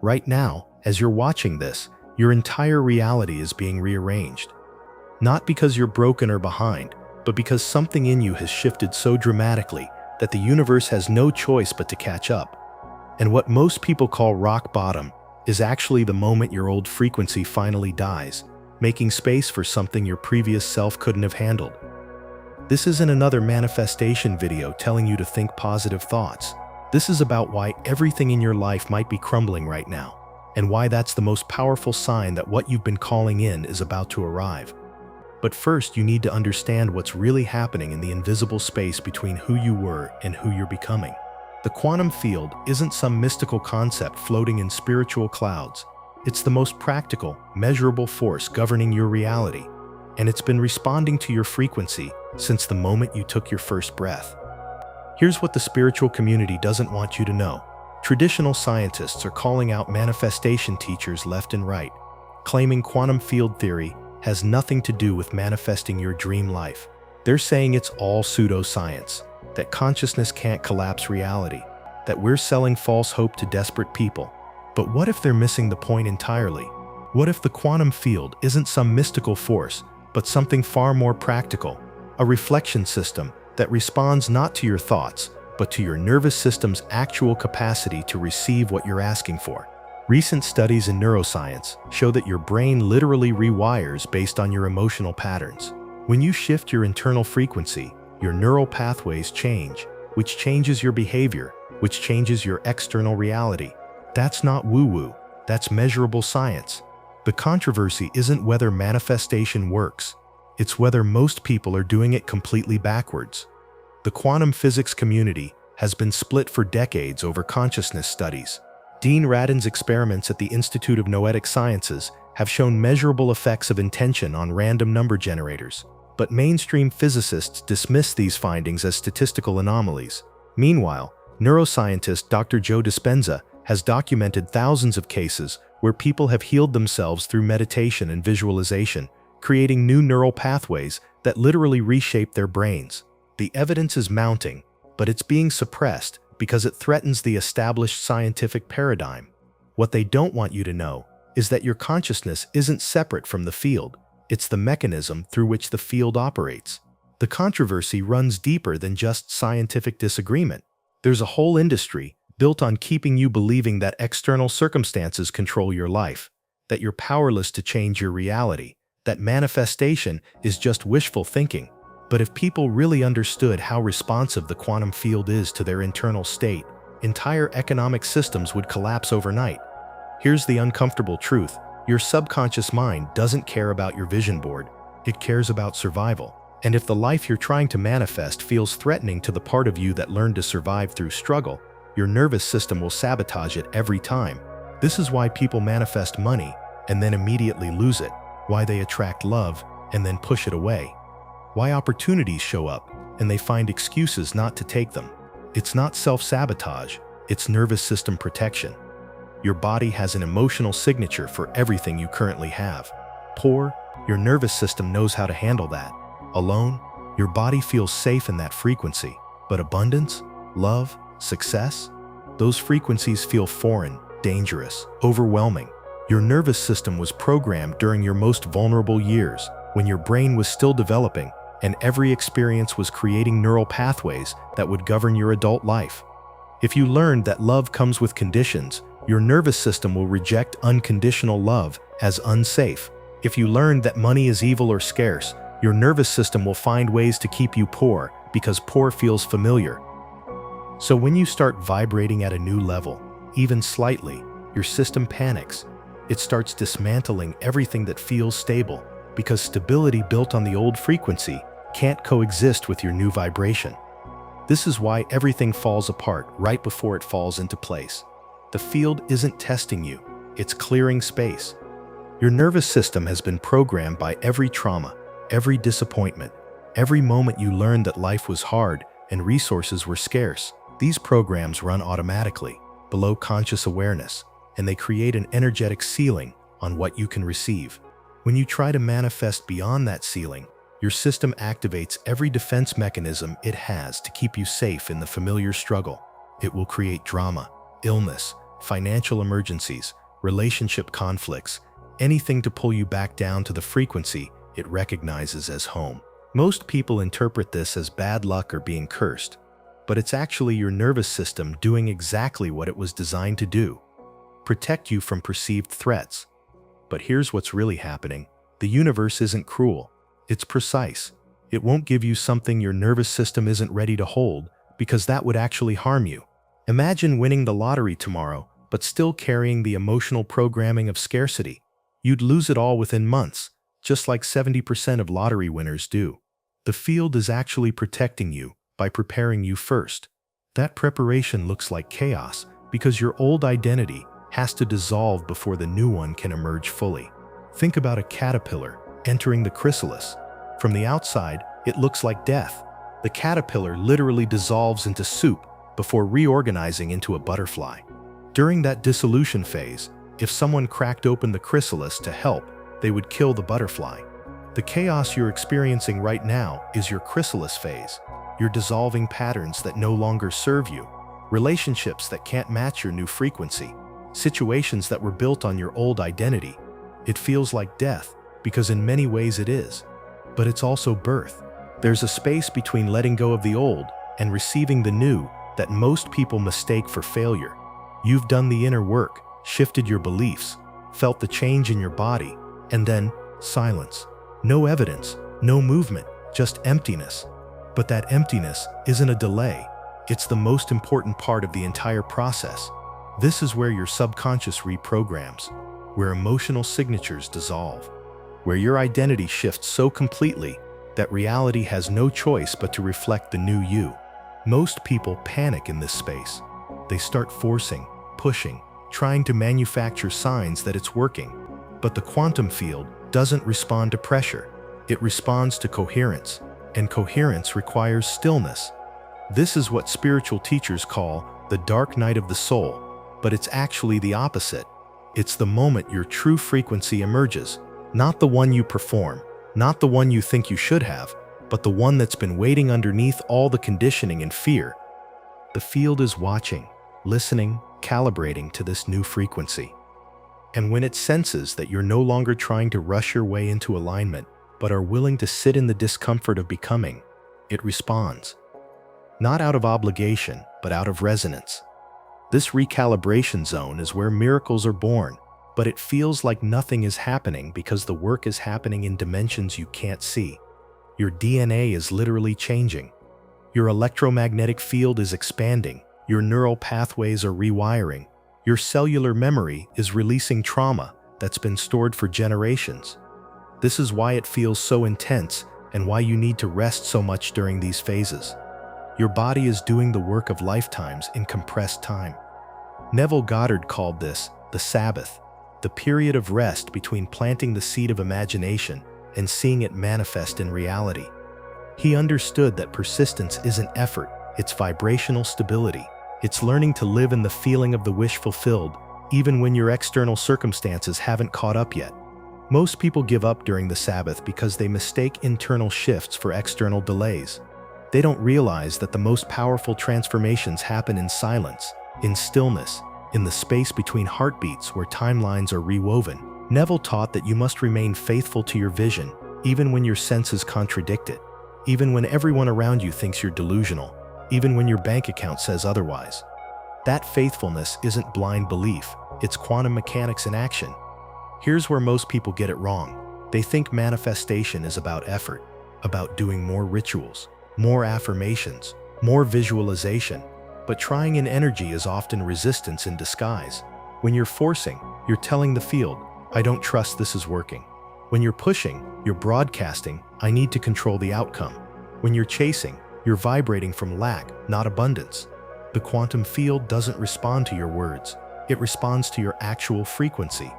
Right now, as you're watching this, your entire reality is being rearranged. Not because you're broken or behind, but because something in you has shifted so dramatically that the universe has no choice but to catch up. And what most people call rock bottom is actually the moment your old frequency finally dies, making space for something your previous self couldn't have handled. This isn't another manifestation video telling you to think positive thoughts. This is about why everything in your life might be crumbling right now, and why that's the most powerful sign that what you've been calling in is about to arrive. But first, you need to understand what's really happening in the invisible space between who you were and who you're becoming. The quantum field isn't some mystical concept floating in spiritual clouds. It's the most practical, measurable force governing your reality, and it's been responding to your frequency since the moment you took your first breath. Here's what the spiritual community doesn't want you to know. Traditional scientists are calling out manifestation teachers left and right, claiming quantum field theory has nothing to do with manifesting your dream life. They're saying it's all pseudoscience, that consciousness can't collapse reality, that we're selling false hope to desperate people. But what if they're missing the point entirely? What if the quantum field isn't some mystical force, but something far more practical, a reflection system that responds not to your thoughts, but to your nervous system's actual capacity to receive what you're asking for? Recent studies in neuroscience show that your brain literally rewires based on your emotional patterns. When you shift your internal frequency, your neural pathways change, which changes your behavior, which changes your external reality. That's not woo-woo, that's measurable science. The controversy isn't whether manifestation works, it's whether most people are doing it completely backwards. The quantum physics community has been split for decades over consciousness studies. Dean Radin's experiments at the Institute of Noetic Sciences have shown measurable effects of intention on random number generators, but mainstream physicists dismiss these findings as statistical anomalies. Meanwhile, neuroscientist Dr. Joe Dispenza has documented thousands of cases where people have healed themselves through meditation and visualization, creating new neural pathways that literally reshape their brains. The evidence is mounting, but it's being suppressed because it threatens the established scientific paradigm. What they don't want you to know is that your consciousness isn't separate from the field. It's the mechanism through which the field operates. The controversy runs deeper than just scientific disagreement. There's a whole industry built on keeping you believing that external circumstances control your life, that you're powerless to change your reality, that manifestation is just wishful thinking. But if people really understood how responsive the quantum field is to their internal state, entire economic systems would collapse overnight. Here's the uncomfortable truth. Your subconscious mind doesn't care about your vision board. It cares about survival. And if the life you're trying to manifest feels threatening to the part of you that learned to survive through struggle, your nervous system will sabotage it every time. This is why people manifest money and then immediately lose it, why they attract love and then push it away, why opportunities show up and they find excuses not to take them. It's not self-sabotage, it's nervous system protection. Your body has an emotional signature for everything you currently have. Poor, your nervous system knows how to handle that. Alone, your body feels safe in that frequency. But abundance, love, success, those frequencies feel foreign, dangerous, overwhelming. Your nervous system was programmed during your most vulnerable years, when your brain was still developing, and every experience was creating neural pathways that would govern your adult life. If you learned that love comes with conditions, your nervous system will reject unconditional love as unsafe. If you learned that money is evil or scarce, your nervous system will find ways to keep you poor because poor feels familiar. So when you start vibrating at a new level, even slightly, your system panics. It starts dismantling everything that feels stable because stability built on the old frequency can't coexist with your new vibration. This is why everything falls apart right before it falls into place. The field isn't testing you, it's clearing space. Your nervous system has been programmed by every trauma, every disappointment, every moment you learned that life was hard and resources were scarce. These programs run automatically, below conscious awareness, and they create an energetic ceiling on what you can receive. When you try to manifest beyond that ceiling, your system activates every defense mechanism it has to keep you safe in the familiar struggle. It will create drama, illness, financial emergencies, relationship conflicts, anything to pull you back down to the frequency it recognizes as home. Most people interpret this as bad luck or being cursed, but it's actually your nervous system doing exactly what it was designed to do: protect you from perceived threats. But here's what's really happening. The universe isn't cruel. It's precise. It won't give you something your nervous system isn't ready to hold, because that would actually harm you. Imagine winning the lottery tomorrow, but still carrying the emotional programming of scarcity. You'd lose it all within months, just like 70% of lottery winners do. The field is actually protecting you by preparing you first. That preparation looks like chaos because your old identity has to dissolve before the new one can emerge fully. Think about a caterpillar entering the chrysalis. From the outside, it looks like death. The caterpillar literally dissolves into soup before reorganizing into a butterfly. During that dissolution phase, if someone cracked open the chrysalis to help, they would kill the butterfly. The chaos you're experiencing right now is your chrysalis phase. You're dissolving patterns that no longer serve you, relationships that can't match your new frequency, situations that were built on your old identity. It feels like death, because in many ways it is. But it's also birth. There's a space between letting go of the old and receiving the new that most people mistake for failure. You've done the inner work, shifted your beliefs, felt the change in your body, and then silence. No evidence, no movement, just emptiness. But that emptiness isn't a delay. It's the most important part of the entire process. This is where your subconscious reprograms, where emotional signatures dissolve, where your identity shifts so completely that reality has no choice but to reflect the new you. Most people panic in this space. They start forcing, pushing, trying to manufacture signs that it's working. But the quantum field doesn't respond to pressure. It responds to coherence, and coherence requires stillness. This is what spiritual teachers call the dark night of the soul, but it's actually the opposite. It's the moment your true frequency emerges, not the one you perform, not the one you think you should have, but the one that's been waiting underneath all the conditioning and fear. The field is watching, listening, calibrating to this new frequency. And when it senses that you're no longer trying to rush your way into alignment, but are willing to sit in the discomfort of becoming, it responds. Not out of obligation, but out of resonance. This recalibration zone is where miracles are born, but it feels like nothing is happening because the work is happening in dimensions you can't see. Your DNA is literally changing. Your electromagnetic field is expanding. Your neural pathways are rewiring. Your cellular memory is releasing trauma that's been stored for generations. This is why it feels so intense and why you need to rest so much during these phases. Your body is doing the work of lifetimes in compressed time. Neville Goddard called this the Sabbath, the period of rest between planting the seed of imagination and seeing it manifest in reality. He understood that persistence isn't effort, it's vibrational stability. It's learning to live in the feeling of the wish fulfilled, even when your external circumstances haven't caught up yet. Most people give up during the Sabbath because they mistake internal shifts for external delays. They don't realize that the most powerful transformations happen in silence, in stillness, in the space between heartbeats where timelines are rewoven. Neville taught that you must remain faithful to your vision, even when your senses contradict it, even when everyone around you thinks you're delusional, even when your bank account says otherwise. That faithfulness isn't blind belief, it's quantum mechanics in action. Here's where most people get it wrong. They think manifestation is about effort, about doing more rituals, more affirmations, more visualization. But trying in energy is often resistance in disguise. When you're forcing, you're telling the field, I don't trust this is working. When you're pushing, you're broadcasting, I need to control the outcome. When you're chasing, you're vibrating from lack, not abundance. The quantum field doesn't respond to your words. It responds to your actual frequency.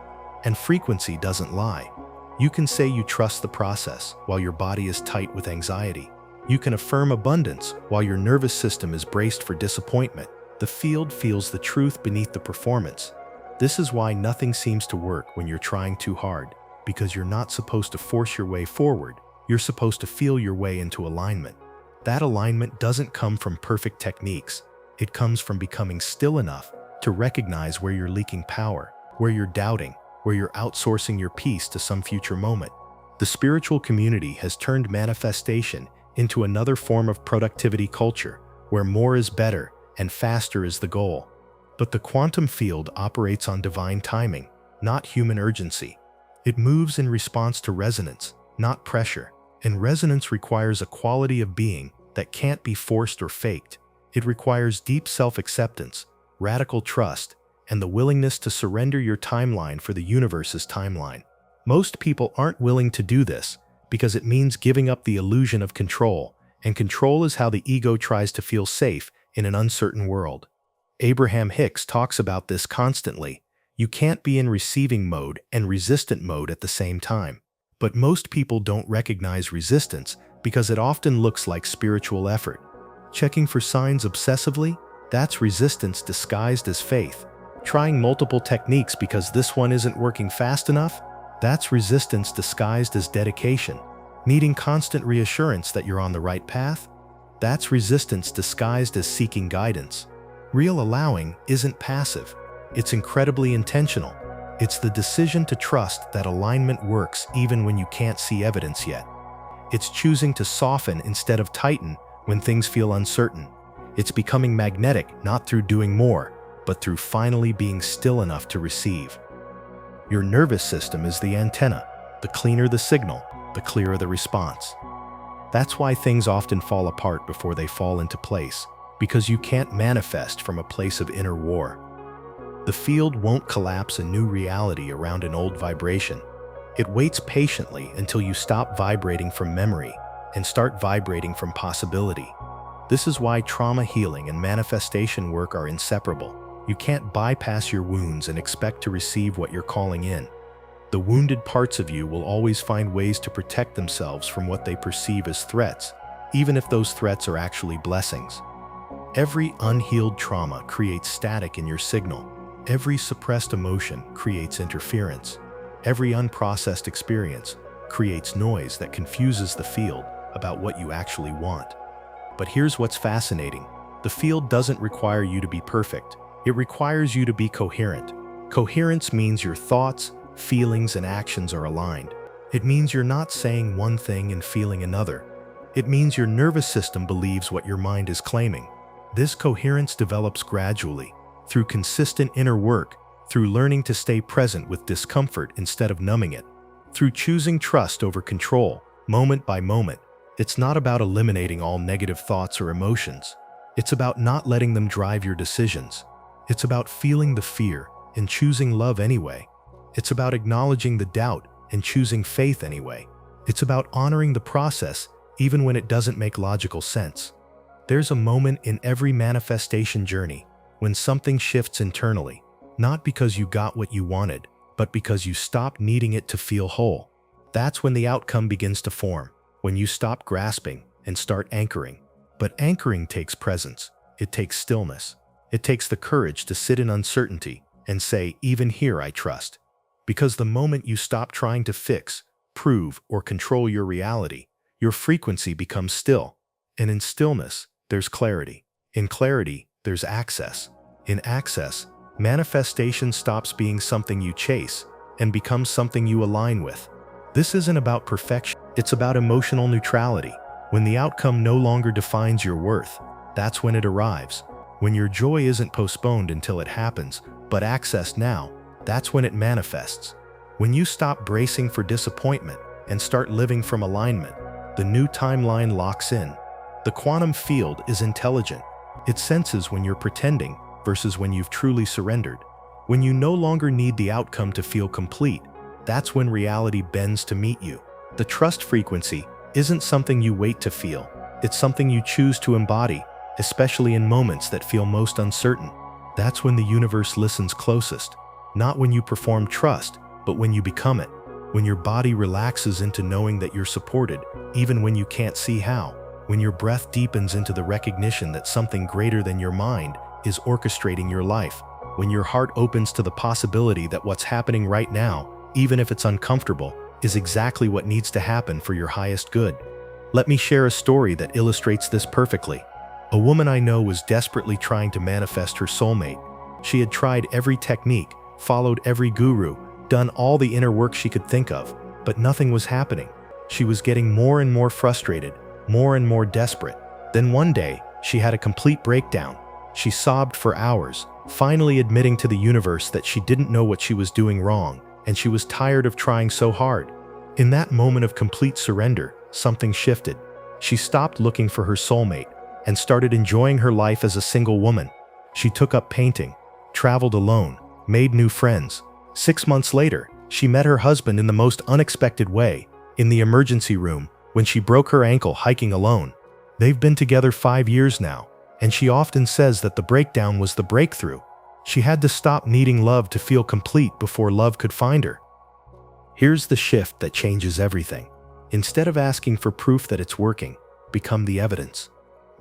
And frequency doesn't lie. You can say you trust the process while your body is tight with anxiety. You can affirm abundance while your nervous system is braced for disappointment. The field feels the truth beneath the performance. This is why nothing seems to work when you're trying too hard, because you're not supposed to force your way forward. You're supposed to feel your way into alignment. That alignment doesn't come from perfect techniques. It comes from becoming still enough to recognize where you're leaking power, where you're doubting, where you're outsourcing your peace to some future moment. The spiritual community has turned manifestation into another form of productivity culture, where more is better and faster is the goal. But the quantum field operates on divine timing, not human urgency. It moves in response to resonance, not pressure, and resonance requires a quality of being that can't be forced or faked. It requires deep self-acceptance, radical trust, and the willingness to surrender your timeline for the universe's timeline. Most people aren't willing to do this because it means giving up the illusion of control, and control is how the ego tries to feel safe in an uncertain world. Abraham Hicks talks about this constantly. You can't be in receiving mode and resistant mode at the same time. But most people don't recognize resistance because it often looks like spiritual effort. Checking for signs obsessively? That's resistance disguised as faith. Trying multiple techniques because this one isn't working fast enough? That's resistance disguised as dedication. Needing constant reassurance that you're on the right path? That's resistance disguised as seeking guidance. Real allowing isn't passive. It's incredibly intentional. It's the decision to trust that alignment works even when you can't see evidence yet. It's choosing to soften instead of tighten when things feel uncertain. It's becoming magnetic not through doing more, but through finally being still enough to receive. Your nervous system is the antenna. The cleaner the signal, the clearer the response. That's why things often fall apart before they fall into place, because you can't manifest from a place of inner war. The field won't collapse a new reality around an old vibration. It waits patiently until you stop vibrating from memory and start vibrating from possibility. This is why trauma healing and manifestation work are inseparable. You can't bypass your wounds and expect to receive what you're calling in. The wounded parts of you will always find ways to protect themselves from what they perceive as threats, even if those threats are actually blessings. Every unhealed trauma creates static in your signal. Every suppressed emotion creates interference. Every unprocessed experience creates noise that confuses the field about what you actually want. But here's what's fascinating. The field doesn't require you to be perfect. It requires you to be coherent. Coherence means your thoughts, feelings, and actions are aligned. It means you're not saying one thing and feeling another. It means your nervous system believes what your mind is claiming. This coherence develops gradually, through consistent inner work, through learning to stay present with discomfort instead of numbing it, through choosing trust over control, moment by moment. It's not about eliminating all negative thoughts or emotions. It's about not letting them drive your decisions. It's about feeling the fear and choosing love anyway. It's about acknowledging the doubt and choosing faith anyway. It's about honoring the process even when it doesn't make logical sense. There's a moment in every manifestation journey when something shifts internally, not because you got what you wanted, but because you stopped needing it to feel whole. That's when the outcome begins to form, when you stop grasping and start anchoring. But anchoring takes presence. It takes stillness. It takes the courage to sit in uncertainty and say, even here I trust. Because the moment you stop trying to fix, prove, or control your reality, your frequency becomes still. And in stillness, there's clarity. In clarity, there's access. In access, manifestation stops being something you chase and becomes something you align with. This isn't about perfection, it's about emotional neutrality. When the outcome no longer defines your worth, that's when it arrives. When your joy isn't postponed until it happens, but accessed now, that's when it manifests. When you stop bracing for disappointment and start living from alignment, the new timeline locks in. The quantum field is intelligent. It senses when you're pretending versus when you've truly surrendered. When you no longer need the outcome to feel complete, that's when reality bends to meet you. The trust frequency isn't something you wait to feel. It's something you choose to embody, especially in moments that feel most uncertain. That's when the universe listens closest. Not when you perform trust, but when you become it. When your body relaxes into knowing that you're supported, even when you can't see how. When your breath deepens into the recognition that something greater than your mind is orchestrating your life. When your heart opens to the possibility that what's happening right now, even if it's uncomfortable, is exactly what needs to happen for your highest good. Let me share a story that illustrates this perfectly. A woman I know was desperately trying to manifest her soulmate. She had tried every technique, followed every guru, done all the inner work she could think of, but nothing was happening. She was getting more and more frustrated, more and more desperate. Then one day, she had a complete breakdown. She sobbed for hours, finally admitting to the universe that she didn't know what she was doing wrong, and she was tired of trying so hard. In that moment of complete surrender, something shifted. She stopped looking for her soulmate and started enjoying her life as a single woman. She took up painting, traveled alone, made new friends. 6 months later, she met her husband in the most unexpected way, in the emergency room, when she broke her ankle hiking alone. They've been together 5 years now, and she often says that the breakdown was the breakthrough. She had to stop needing love to feel complete before love could find her. Here's the shift that changes everything. Instead of asking for proof that it's working, become the evidence.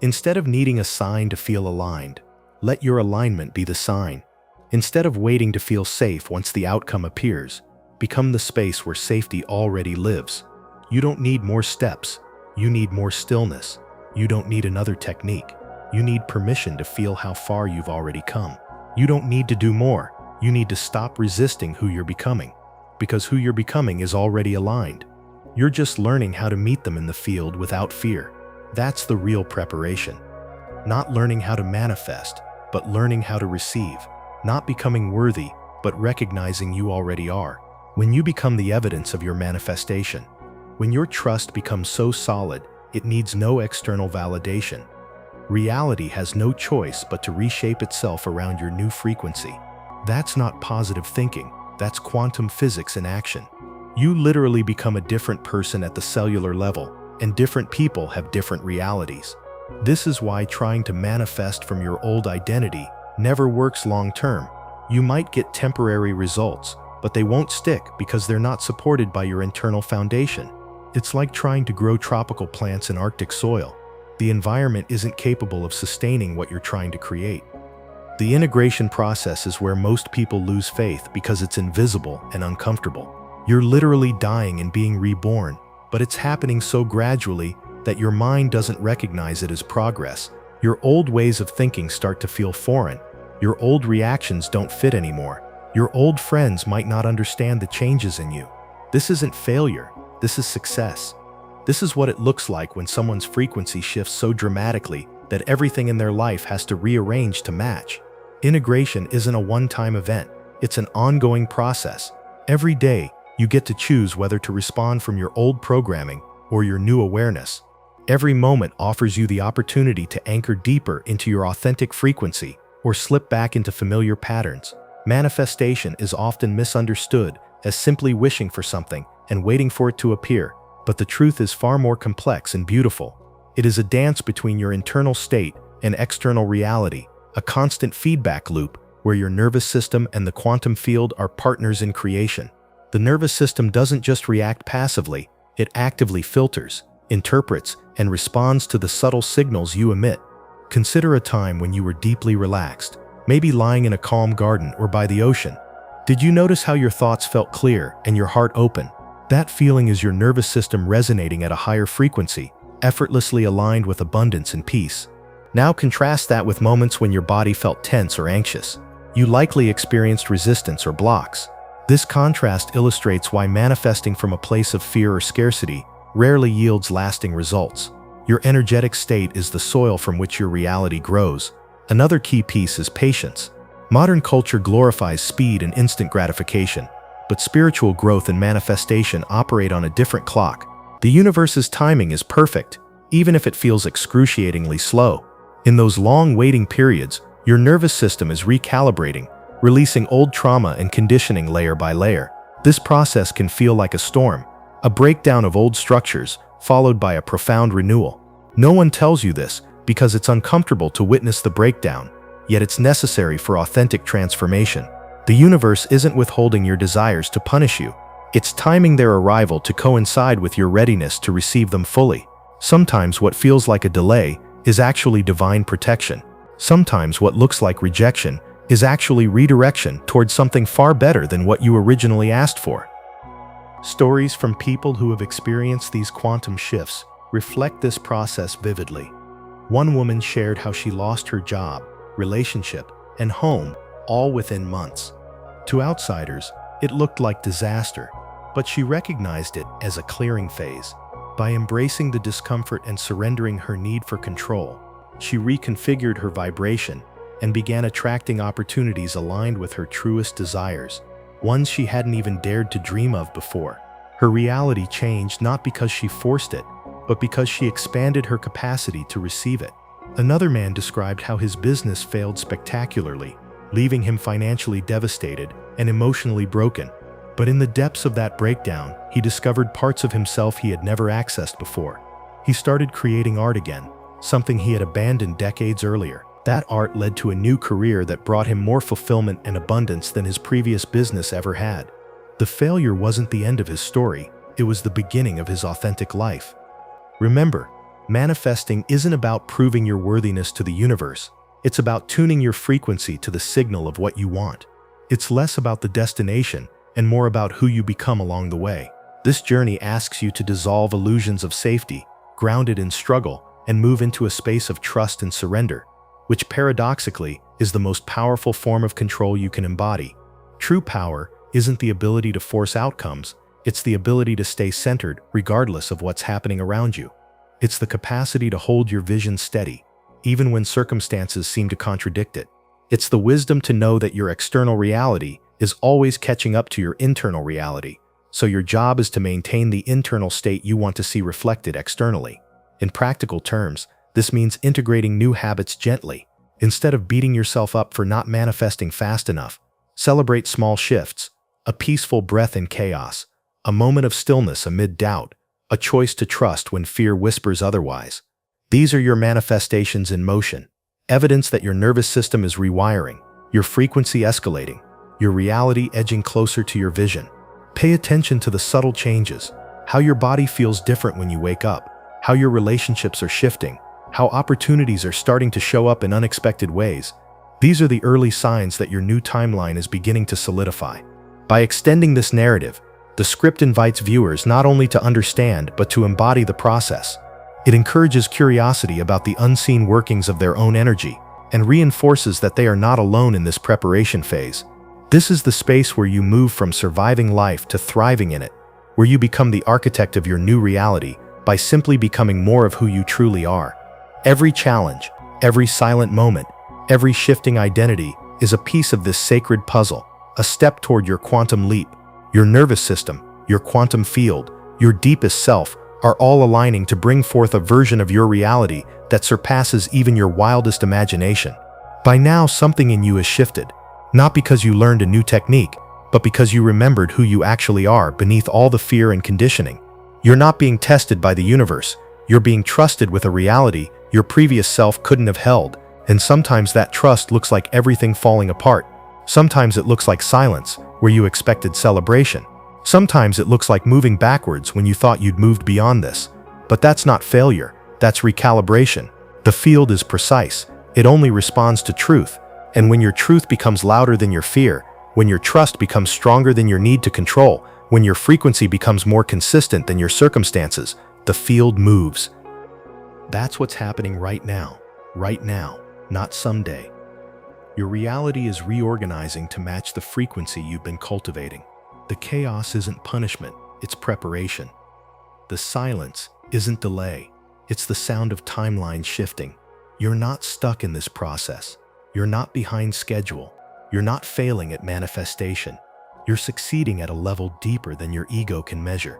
Instead of needing a sign to feel aligned, let your alignment be the sign. Instead of waiting to feel safe once the outcome appears, become the space where safety already lives. You don't need more steps. You need more stillness. You don't need another technique. You need permission to feel how far you've already come. You don't need to do more. You need to stop resisting who you're becoming, because who you're becoming is already aligned. You're just learning how to meet them in the field without fear. That's the real preparation. Not learning how to manifest, but learning how to receive. Not becoming worthy, but recognizing you already are. When you become the evidence of your manifestation, when your trust becomes so solid, it needs no external validation. Reality has no choice but to reshape itself around your new frequency. That's not positive thinking, that's quantum physics in action. You literally become a different person at the cellular level, and different people have different realities. This is why trying to manifest from your old identity never works long term. You might get temporary results, but they won't stick because they're not supported by your internal foundation. It's like trying to grow tropical plants in Arctic soil. The environment isn't capable of sustaining what you're trying to create. The integration process is where most people lose faith because it's invisible and uncomfortable. You're literally dying and being reborn, but it's happening so gradually that your mind doesn't recognize it as progress. Your old ways of thinking start to feel foreign. Your old reactions don't fit anymore. Your old friends might not understand the changes in you. This isn't failure, this is success. This is what it looks like when someone's frequency shifts so dramatically that everything in their life has to rearrange to match. Integration isn't a one-time event, it's an ongoing process. Every day, you get to choose whether to respond from your old programming or your new awareness. Every moment offers you the opportunity to anchor deeper into your authentic frequency or slip back into familiar patterns. Manifestation is often misunderstood as simply wishing for something and waiting for it to appear, but the truth is far more complex and beautiful. It is a dance between your internal state and external reality, a constant feedback loop where your nervous system and the quantum field are partners in creation. The nervous system doesn't just react passively, it actively filters, interprets, and responds to the subtle signals you emit. Consider a time when you were deeply relaxed, maybe lying in a calm garden or by the ocean. Did you notice how your thoughts felt clear and your heart open? That feeling is your nervous system resonating at a higher frequency, effortlessly aligned with abundance and peace. Now contrast that with moments when your body felt tense or anxious. You likely experienced resistance or blocks. This contrast illustrates why manifesting from a place of fear or scarcity rarely yields lasting results. Your energetic state is the soil from which your reality grows. Another key piece is patience. Modern culture glorifies speed and instant gratification, but spiritual growth and manifestation operate on a different clock. The universe's timing is perfect, even if it feels excruciatingly slow. In those long waiting periods, your nervous system is recalibrating, releasing old trauma and conditioning layer by layer. This process can feel like a storm, a breakdown of old structures, followed by a profound renewal. No one tells you this because it's uncomfortable to witness the breakdown, yet it's necessary for authentic transformation. The universe isn't withholding your desires to punish you. It's timing their arrival to coincide with your readiness to receive them fully. Sometimes what feels like a delay is actually divine protection. Sometimes what looks like rejection is actually redirection towards something far better than what you originally asked for. Stories from people who have experienced these quantum shifts reflect this process vividly. One woman shared how she lost her job, relationship, and home all within months. To outsiders, it looked like disaster, but she recognized it as a clearing phase. By embracing the discomfort and surrendering her need for control, she reconfigured her vibration and began attracting opportunities aligned with her truest desires, ones she hadn't even dared to dream of before. Her reality changed not because she forced it, but because she expanded her capacity to receive it. Another man described how his business failed spectacularly, leaving him financially devastated and emotionally broken. But in the depths of that breakdown, he discovered parts of himself he had never accessed before. He started creating art again, something he had abandoned decades earlier. That art led to a new career that brought him more fulfillment and abundance than his previous business ever had. The failure wasn't the end of his story, it was the beginning of his authentic life. Remember, manifesting isn't about proving your worthiness to the universe. It's about tuning your frequency to the signal of what you want. It's less about the destination and more about who you become along the way. This journey asks you to dissolve illusions of safety, grounded in struggle, and move into a space of trust and surrender, which paradoxically is the most powerful form of control you can embody. True power isn't the ability to force outcomes, it's the ability to stay centered regardless of what's happening around you. It's the capacity to hold your vision steady, even when circumstances seem to contradict it. It's the wisdom to know that your external reality is always catching up to your internal reality, so your job is to maintain the internal state you want to see reflected externally. In practical terms, this means integrating new habits gently. Instead of beating yourself up for not manifesting fast enough, celebrate small shifts, a peaceful breath in chaos, a moment of stillness amid doubt, a choice to trust when fear whispers otherwise. These are your manifestations in motion, evidence that your nervous system is rewiring, your frequency escalating, your reality edging closer to your vision. Pay attention to the subtle changes, how your body feels different when you wake up, how your relationships are shifting, how opportunities are starting to show up in unexpected ways. These are the early signs that your new timeline is beginning to solidify. By extending this narrative, the script invites viewers not only to understand but to embody the process. It encourages curiosity about the unseen workings of their own energy and reinforces that they are not alone in this preparation phase. This is the space where you move from surviving life to thriving in it, where you become the architect of your new reality by simply becoming more of who you truly are. Every challenge, every silent moment, every shifting identity is a piece of this sacred puzzle, a step toward your quantum leap. Your nervous system, your quantum field, your deepest self are all aligning to bring forth a version of your reality that surpasses even your wildest imagination. By now, something in you has shifted, not because you learned a new technique, but because you remembered who you actually are beneath all the fear and conditioning. You're not being tested by the universe, you're being trusted with a reality your previous self couldn't have held, and sometimes that trust looks like everything falling apart. Sometimes it looks like silence, where you expected celebration. Sometimes it looks like moving backwards when you thought you'd moved beyond this. But that's not failure, that's recalibration. The field is precise, it only responds to truth. And when your truth becomes louder than your fear, when your trust becomes stronger than your need to control, when your frequency becomes more consistent than your circumstances, the field moves. That's what's happening right now, not someday. Your reality is reorganizing to match the frequency you've been cultivating. The chaos isn't punishment, it's preparation. The silence isn't delay, it's the sound of timelines shifting. You're not stuck in this process. You're not behind schedule. You're not failing at manifestation. You're succeeding at a level deeper than your ego can measure.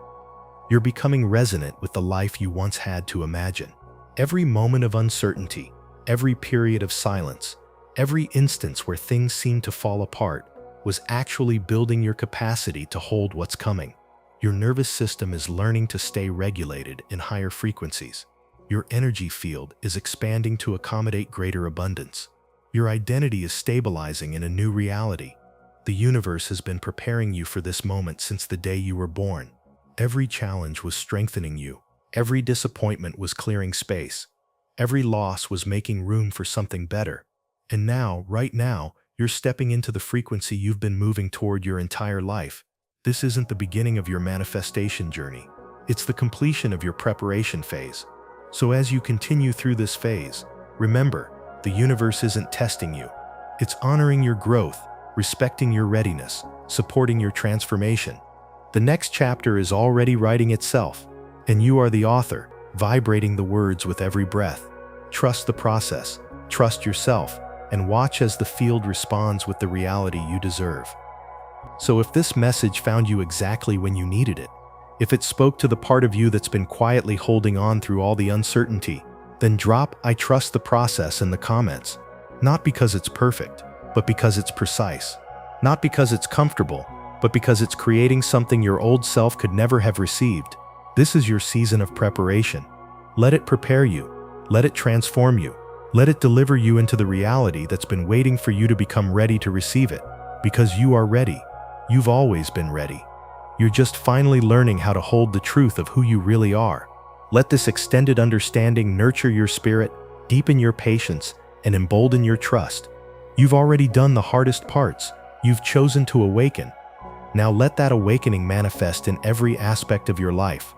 You're becoming resonant with the life you once had to imagine. Every moment of uncertainty, every period of silence, every instance where things seemed to fall apart was actually building your capacity to hold what's coming. Your nervous system is learning to stay regulated in higher frequencies. Your energy field is expanding to accommodate greater abundance. Your identity is stabilizing in a new reality. The universe has been preparing you for this moment since the day you were born. Every challenge was strengthening you. Every disappointment was clearing space. Every loss was making room for something better. And now, right now, you're stepping into the frequency you've been moving toward your entire life. This isn't the beginning of your manifestation journey. It's the completion of your preparation phase. So as you continue through this phase, remember, the universe isn't testing you. It's honoring your growth, respecting your readiness, supporting your transformation. The next chapter is already writing itself, and you are the author, vibrating the words with every breath. Trust the process, trust yourself, and watch as the field responds with the reality you deserve. So if this message found you exactly when you needed it, if it spoke to the part of you that's been quietly holding on through all the uncertainty, then drop "I trust the process" in the comments. Not because it's perfect, but because it's precise. Not because it's comfortable, but because it's creating something your old self could never have received. This is your season of preparation. Let it prepare you. Let it transform you. Let it deliver you into the reality that's been waiting for you to become ready to receive it. Because you are ready. You've always been ready. You're just finally learning how to hold the truth of who you really are. Let this extended understanding nurture your spirit, deepen your patience, and embolden your trust. You've already done the hardest parts. You've chosen to awaken. Now let that awakening manifest in every aspect of your life.